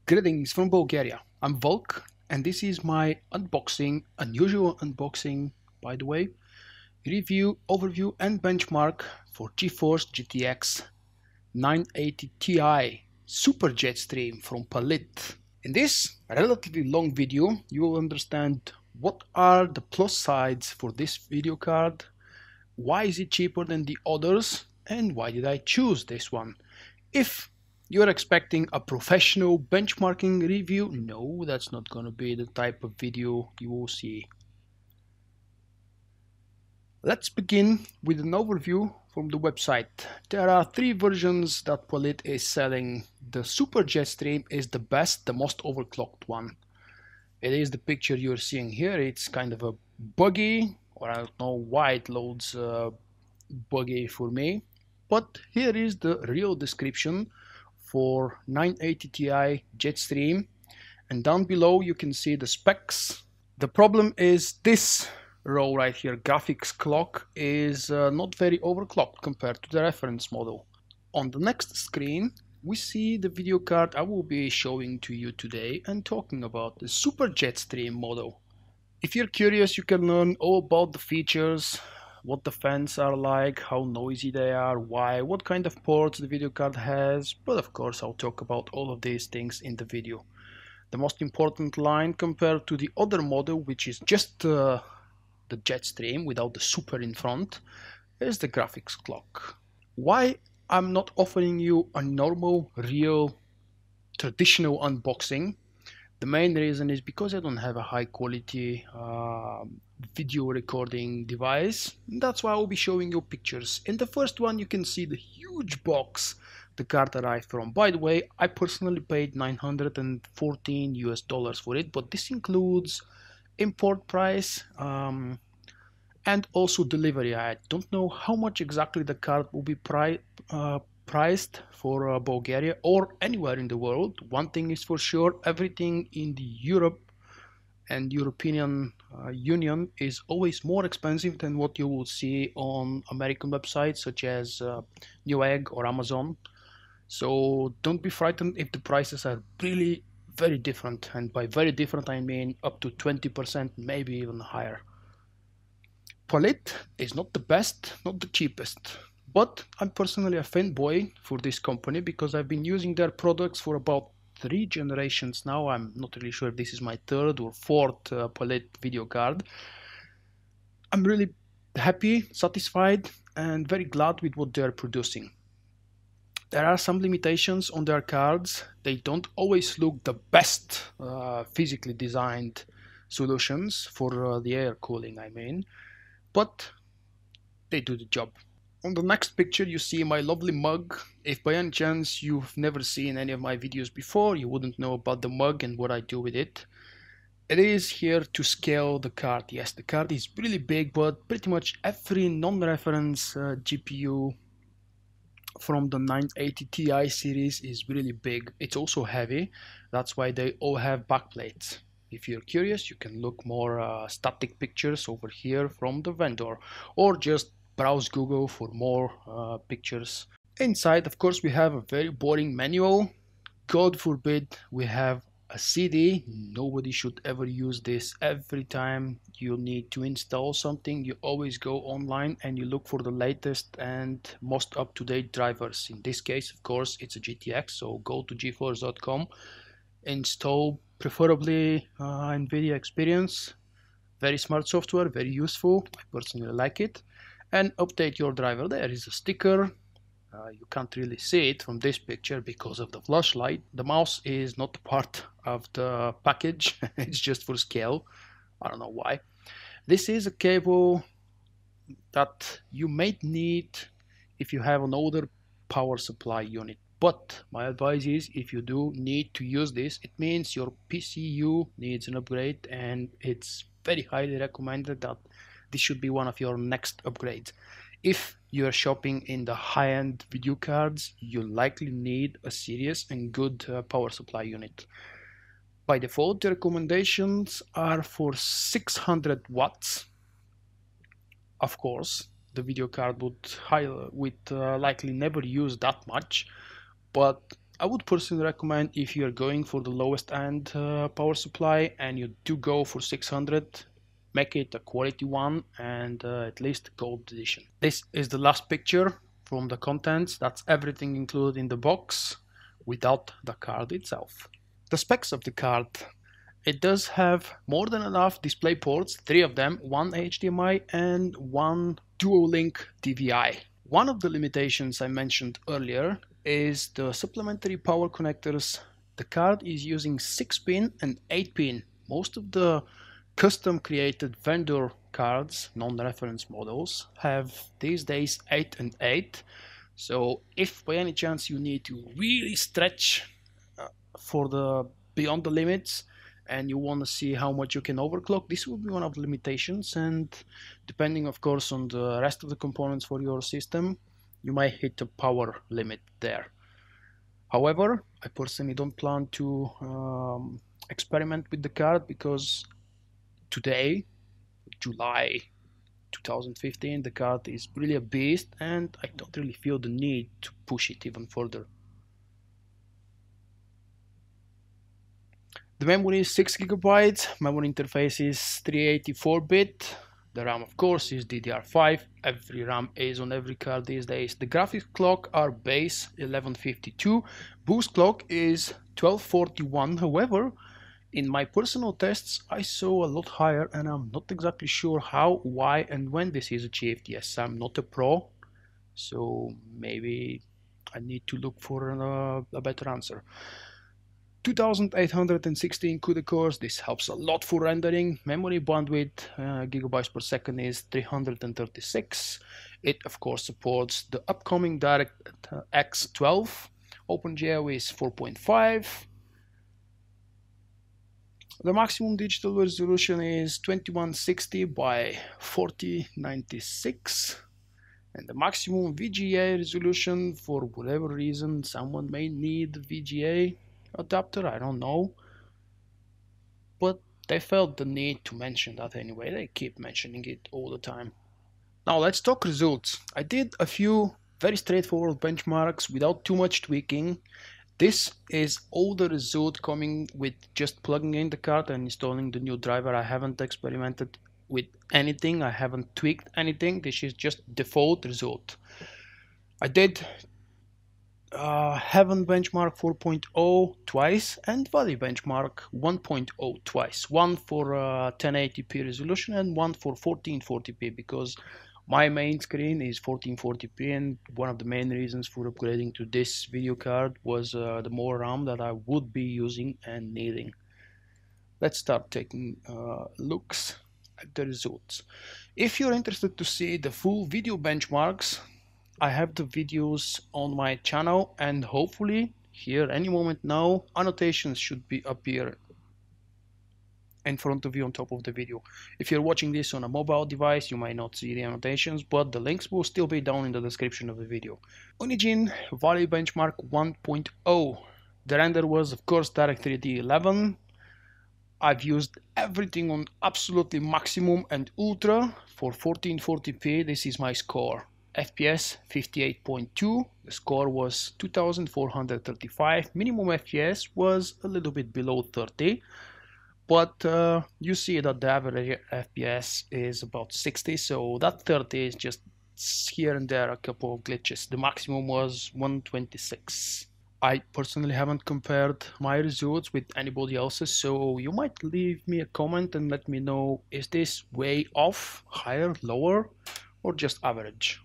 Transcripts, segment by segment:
Greetings from Bulgaria. I'm Vulk, and this is my unboxing, unusual unboxing, by the way, review, overview, and benchmark for GeForce GTX 980 Ti Super Jetstream from Palit. In this relatively long video, you will understand what are the plus sides for this video card, why is it cheaper than the others, and why did I choose this one. If you're expecting a professional benchmarking review, no, that's not gonna be the type of video you will see. Let's begin with an overview from the website. There are three versions that Palit is selling. The Super Jetstream is the best, the most overclocked one. It is the picture you're seeing here. It's kind of a buggy, or I don't know why it loads buggy for me. But here is the real description for 980 Ti Jetstream, and down below you can see the specs. The problem is this row right here, graphics clock, is not very overclocked compared to the reference model. On the next screen we see the video card I will be showing to you today and talking about the Super Jetstream model. If you're curious, you can learn all about the features, what the fans are like, how noisy they are, why, what kind of ports the video card has, but of course I'll talk about all of these things in the video. The most important line compared to the other model, which is just the Jetstream without the super in front, is the graphics clock. Why I'm not offering you a normal, real, traditional unboxing? The main reason is because I don't have a high quality video recording device. That's why I'll be showing you pictures. In the first one you can see the huge box the card arrived from. By the way, I personally paid $914 US for it, but this includes import price and also delivery. I don't know how much exactly the card will be priced for Bulgaria or anywhere in the world. One thing is for sure, everything in the Europe and European Union is always more expensive than what you will see on American websites such as Newegg or Amazon. So don't be frightened if the prices are really very different, and by very different I mean up to 20%, maybe even higher. Palit is not the best, not the cheapest, but I'm personally a fanboy for this company because I've been using their products for about 3 generations now. I'm not really sure if this is my third or fourth Palit video card. I'm really happy, satisfied, and very glad with what they're producing. There are some limitations on their cards. They don't always look the best physically designed solutions for the air cooling, I mean, but they do the job. On the next picture you see my lovely mug. If by any chance you've never seen any of my videos before, you wouldn't know about the mug and what I do with it. It is here to scale the card. Yes, the card is really big, but pretty much every non-reference GPU from the 980 Ti series is really big. It's also heavy, that's why they all have backplates. If you're curious, you can look more static pictures over here from the vendor, or just browse Google for more pictures. Inside, of course, we have a very boring manual. God forbid we have a CD. Nobody should ever use this. Every time you need to install something, you always go online and you look for the latest and most up-to-date drivers. In this case, of course, it's a GTX, so go to geforce.com, install preferably NVIDIA Experience. Very smart software, very useful. I personally like it. And update your driver. There is a sticker. You can't really see it from this picture because of the flashlight. The mouse is not part of the package. It's just for scale. I don't know why. This is a cable that you may need if you have an older power supply unit. But my advice is, if you do need to use this, it means your PCU needs an upgrade, and it's very highly recommended that this should be one of your next upgrades. If you are shopping in the high-end video cards, you likely need a serious and good power supply unit. By default, the recommendations are for 600 watts. Of course, the video card would likely never use that much, but I would personally recommend, if you're going for the lowest end power supply and you do go for 600, make it a quality one and at least gold edition. This is the last picture from the contents. That's everything included in the box without the card itself. The specs of the card. It does have more than enough display ports, 3 of them, 1 HDMI and 1 dual-link DVI. One of the limitations I mentioned earlier is the supplementary power connectors. The card is using 6-pin and 8-pin. Most of the custom created vendor cards, non-reference models, have these days 8 and 8. So if by any chance you need to really stretch for the beyond the limits and you want to see how much you can overclock, this will be one of the limitations, and depending of course on the rest of the components for your system, you might hit a power limit there. However, I personally don't plan to experiment with the card because today, July 2015, the card is really a beast and I don't really feel the need to push it even further. The memory is 6 GB, memory interface is 384-bit, the RAM of course is DDR5, every RAM is on every card these days. The graphics clock are base 1152, boost clock is 1241, however, in my personal tests I saw a lot higher and I'm not exactly sure how, why and when this is achieved. Yes, I'm not a pro, so maybe I need to look for a better answer. 2816 CUDA cores, this helps a lot for rendering. Memory bandwidth gigabytes per second is 336. It of course supports the upcoming DirectX 12. OpenGL is 4.5. The maximum digital resolution is 2160 by 4096. And the maximum VGA resolution, for whatever reason, someone may need VGA adapter, I don't know, but they felt the need to mention that anyway. They keep mentioning it all the time. Now let's talk results. I did a few very straightforward benchmarks without too much tweaking. This is all the result coming with just plugging in the card and installing the new driver. I haven't experimented with anything, I haven't tweaked anything. This is just default result. I did Heaven benchmark 4.0 twice and Valley benchmark 1.0 twice. One for 1080p resolution and one for 1440p, because my main screen is 1440p and one of the main reasons for upgrading to this video card was the more RAM that I would be using and needing. Let's start taking looks at the results. If you're interested to see the full video benchmarks, I have the videos on my channel, and hopefully here any moment now annotations should be appear in front of you on top of the video. If you're watching this on a mobile device, you might not see the annotations, but the links will still be down in the description of the video. Unigine Valley benchmark 1.0. The render was of course Direct3D 11. I've used everything on absolutely maximum and ultra for 1440p. This is my score. FPS 58.2, the score was 2435, minimum FPS was a little bit below 30, but you see that the average FPS is about 60, so that 30 is just here and there a couple of glitches. The maximum was 126. I personally haven't compared my results with anybody else's, so you might leave me a comment and let me know, is this way off, higher, lower, or just average?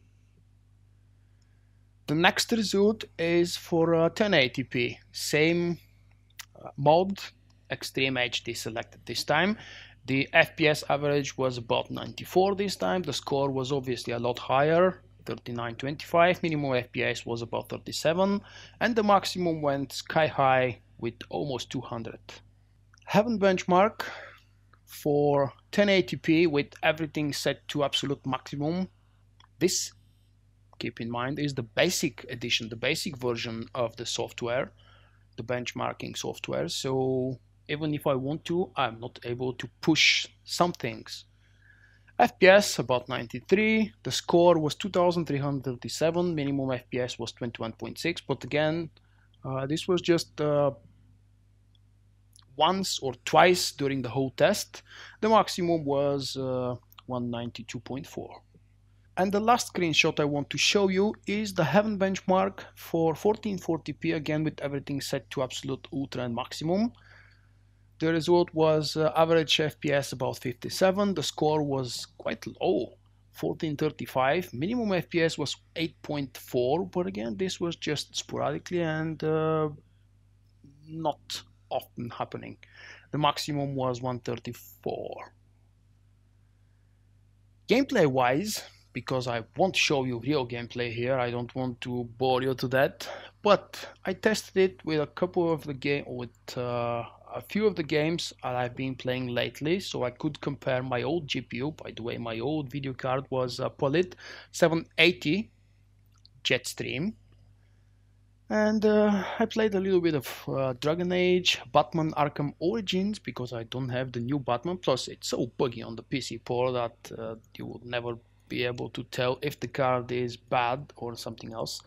The next result is for 1080p, same mode, Extreme HD selected this time. The FPS average was about 94 this time, the score was obviously a lot higher, 3925, minimum FPS was about 37, and the maximum went sky high with almost 200. Heaven benchmark for 1080p with everything set to absolute maximum. This, keep in mind, is the basic edition, the basic version of the software, the benchmarking software, so even if I want to, I'm not able to push some things. FPS about 93, the score was 2337, minimum FPS was 21.6, but again, This was just once or twice during the whole test. The maximum was 192.4. And the last screenshot I want to show you is the Heaven benchmark for 1440p, again with everything set to absolute, ultra and maximum. The result was average FPS about 57. The score was quite low, 1435. Minimum FPS was 8.4, but again this was just sporadically and not often happening. The maximum was 134. Gameplay wise, because I won't show you real gameplay here, I don't want to bore you to that, but I tested it with a couple of the a few of the games that I've been playing lately, so I could compare my old GPU. By the way, my old video card was a Palit 780 Jetstream, and I played a little bit of Dragon Age, Batman Arkham Origins, because I don't have the new Batman, plus it's so buggy on the PC port that you will never be able to tell if the card is bad or something else.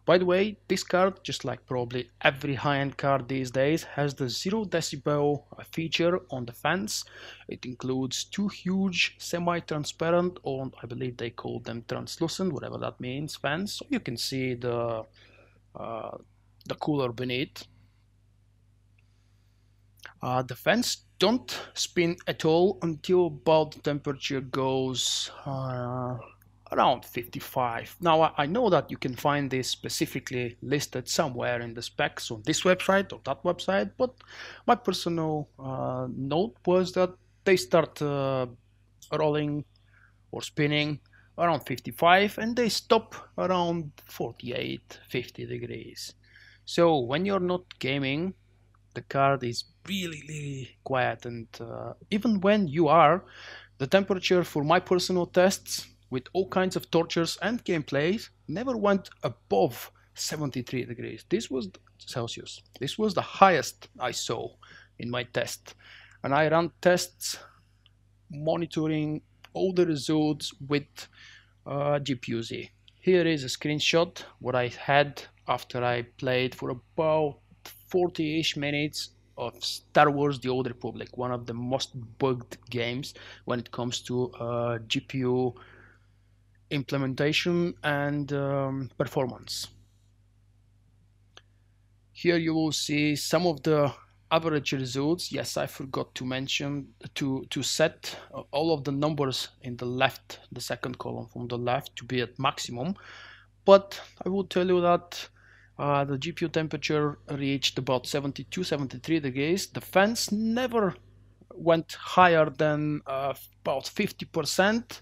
By the way, this card, just like probably every high-end card these days, has the 0 decibel feature on the fans. It includes two huge semi-transparent, or I believe they call them translucent, whatever that means, fans, so you can see the cooler beneath. The fans don't spin at all until about the temperature goes around 55. Now I know that you can find this specifically listed somewhere in the specs on this website or that website, but my personal note was that they start rolling or spinning around 55 and they stop around 48-50 degrees. So when you're not gaming, the card is really quiet, and even when you are, the temperature for my personal tests with all kinds of tortures and gameplays never went above 73 degrees. This was Celsius. This was the highest I saw in my test, and I ran tests monitoring all the results with GPU-Z. Here is a screenshot what I had after I played for about 40-ish minutes of Star Wars The Old Republic, one of the most bugged games when it comes to GPU implementation and performance. Here you will see some of the average results. Yes, I forgot to mention to set all of the numbers in the left, the second column from the left, to be at maximum, but I will tell you that the GPU temperature reached about 72-73 degrees. The fans never went higher than about 50%,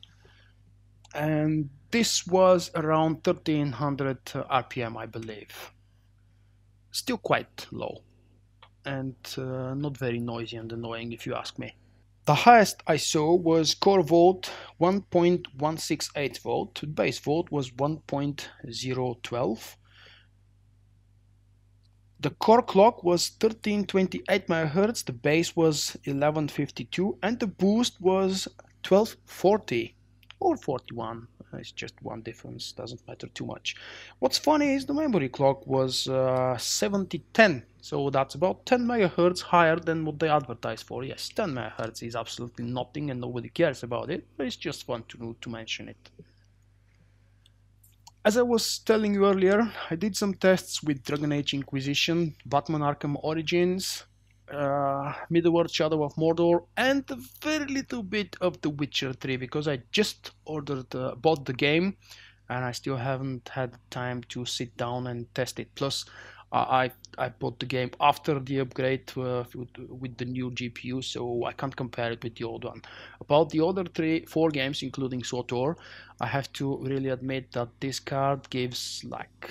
and this was around 1300 RPM, I believe. Still quite low and not very noisy and annoying if you ask me. The highest I saw was core volt 1.168 volt, base volt was 1.012. The core clock was 1328 MHz, the base was 1152, and the boost was 1240 or 41. It's just one difference, doesn't matter too much. What's funny is the memory clock was 7010, so that's about 10 MHz higher than what they advertise for. Yes, 10 MHz is absolutely nothing and nobody cares about it, but it's just fun to mention it. As I was telling you earlier, I did some tests with Dragon Age Inquisition, Batman Arkham Origins, Middle-earth Shadow of Mordor, and a very little bit of The Witcher 3, because I just bought the game and I still haven't had time to sit down and test it. Plus, I bought the game after the upgrade with the new GPU, so I can't compare it with the old one. About the other 4 games, including SWTOR, I have to really admit that this card gives like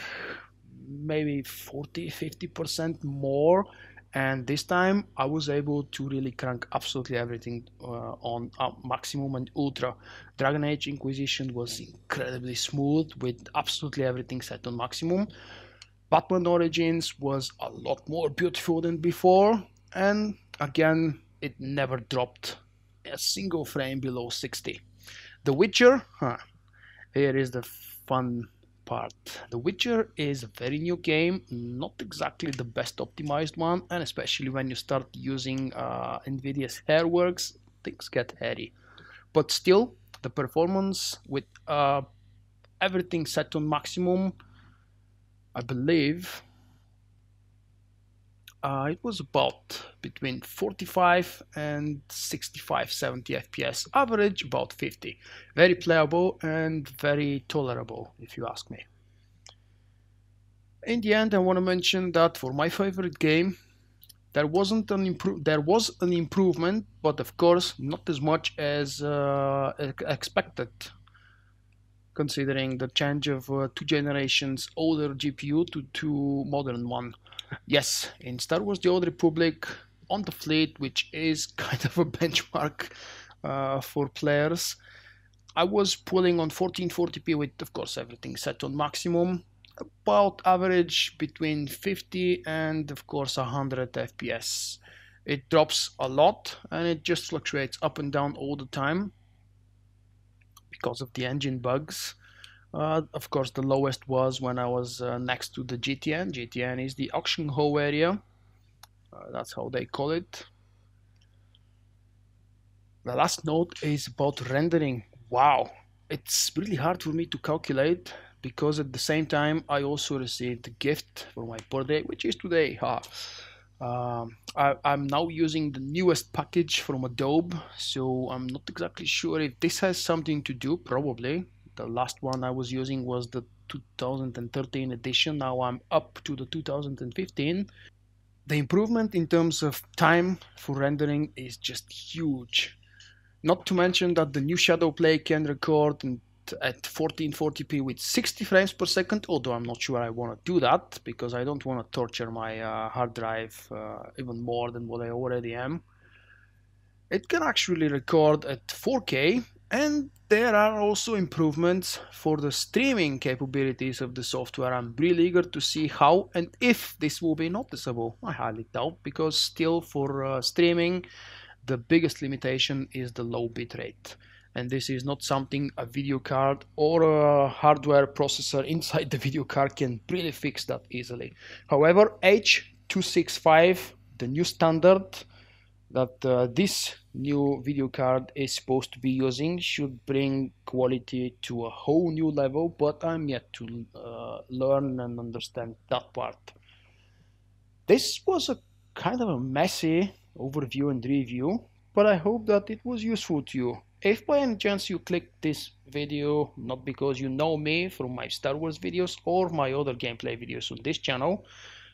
maybe 40-50% more, and this time I was able to really crank absolutely everything on maximum and ultra. Dragon Age Inquisition was incredibly smooth with absolutely everything set on maximum. Batman Origins was a lot more beautiful than before, and again it never dropped a single frame below 60. The Witcher, here is the fun part. The Witcher is a very new game, not exactly the best optimized one, and especially when you start using NVIDIA's Hairworks, things get hairy. But still, the performance with everything set on maximum, I believe it was about between 45 and 65, 70 FPS, average about 50. Very playable and very tolerable, if you ask me. In the end, I want to mention that for my favorite game, there was an improvement, but of course not as much as expected, considering the change of 2 generations older GPU to modern one. Yes, in Star Wars: The Old Republic, on the fleet, which is kind of a benchmark for players, I was pulling on 1440p with, of course, everything set on maximum, about average between 50 and, of course, 100 FPS. It drops a lot and it just fluctuates up and down all the time because of the engine bugs. Of course, the lowest was when I was next to the GTN. GTN is the auction hall area. That's how they call it. The last note is about rendering. Wow, it's really hard for me to calculate because at the same time I also received a gift for my birthday, which is today. I'm now using the newest package from Adobe, so I'm not exactly sure if this has something to do. Probably. The last one I was using was the 2013 edition. Now I'm up to the 2015. The improvement in terms of time for rendering is just huge. Not to mention that the new Shadowplay can record at 1440p with 60 frames per second, although I'm not sure I want to do that because I don't want to torture my hard drive even more than what I already am. It can actually record at 4K, and there are also improvements for the streaming capabilities of the software. I'm really eager to see how and if this will be noticeable. I highly doubt, because still for streaming the biggest limitation is the low bitrate, and this is not something a video card or a hardware processor inside the video card can really fix that easily. However, H.265, the new standard that this new video card is supposed to be using, should bring quality to a whole new level, but I'm yet to learn and understand that part. This was a kind of a messy overview and review, but I hope that it was useful to you. If by any chance you clicked this video, not because you know me from my Star Wars videos or my other gameplay videos on this channel,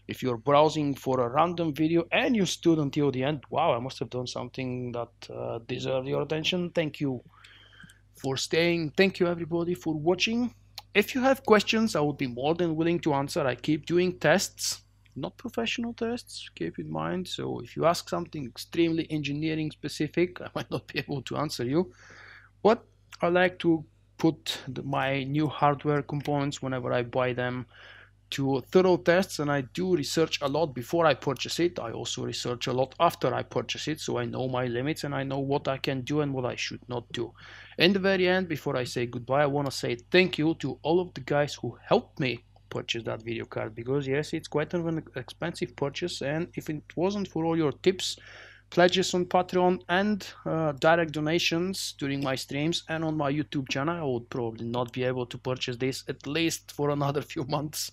if you're browsing for a random video and you stood until the end, wow, I must have done something that deserved your attention. Thank you for staying. Thank you everybody for watching. If you have questions, I would be more than willing to answer. I keep doing tests, not professional tests, keep in mind. So if you ask something extremely engineering specific, I might not be able to answer you. But I like to put my new hardware components whenever I buy them to thorough tests, and I do research a lot before I purchase it. I also research a lot after I purchase it, so I know my limits and I know what I can do and what I should not do. In the very end, before I say goodbye, I want to say thank you to all of the guys who helped me purchase that video card, because yes, it's quite an expensive purchase, and if it wasn't for all your tips, pledges on Patreon and direct donations during my streams and on my YouTube channel, I would probably not be able to purchase this at least for another few months.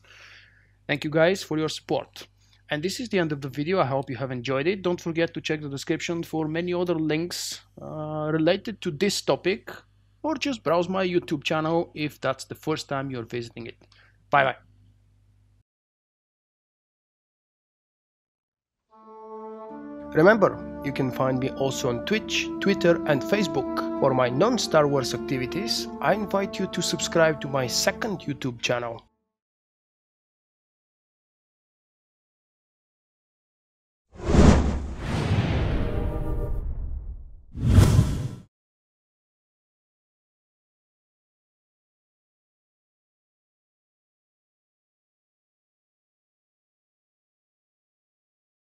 Thank you guys for your support. And this is the end of the video. I hope you have enjoyed it. Don't forget to check the description for many other links related to this topic, or just browse my YouTube channel if that's the first time you're visiting it. Bye bye. Remember, you can find me also on Twitch, Twitter and Facebook. For my non-Star Wars activities, I invite you to subscribe to my second YouTube channel.